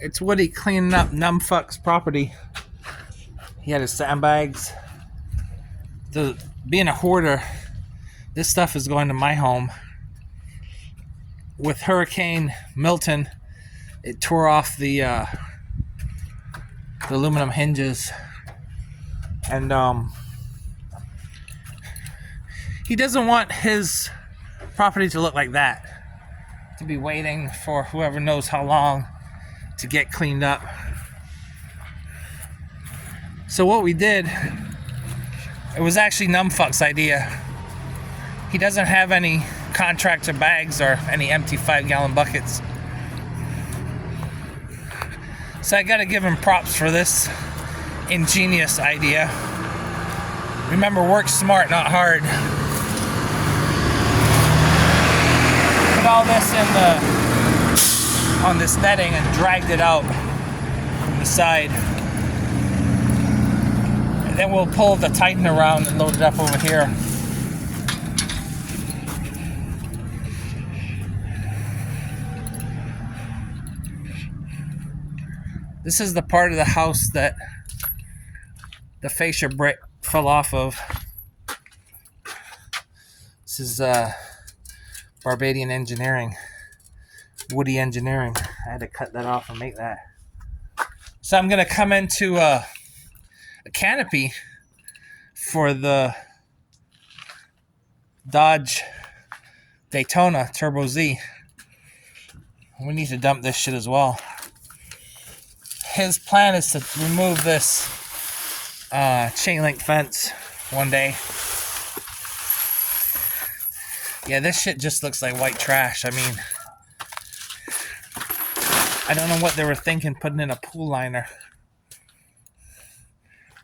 It's Woody cleaning up Numbfucks property. He had his sandbags. Being a hoarder, this stuff is going to my home. With Hurricane Milton, it tore off the aluminum hinges, and he doesn't want his property to look like that, to be waiting for whoever knows how long to get cleaned up. So what we did, it was actually Numbfuck's idea. He doesn't have any contractor bags or any empty 5-gallon buckets. So I gotta give him props for this ingenious idea. Remember, work smart, not hard. Put all this on this netting and dragged it out from the side. And then we'll pull the Titan around and load it up over here. This is the part of the house that the fascia brick fell off of. This is Barbadian engineering, Woody engineering. I had to cut that off and make that. So I'm gonna come into a canopy for the Dodge Daytona Turbo Z. We need to dump this shit as well. His plan is to remove this chain link fence one day. Yeah, this shit just looks like white trash. I mean, I don't know what they were thinking putting in a pool liner.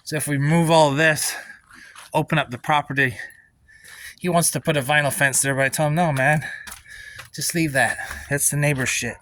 So if we remove all of this, open up the property, he wants to put a vinyl fence there, but I told him, no, man, just leave that. That's the neighbor's shit.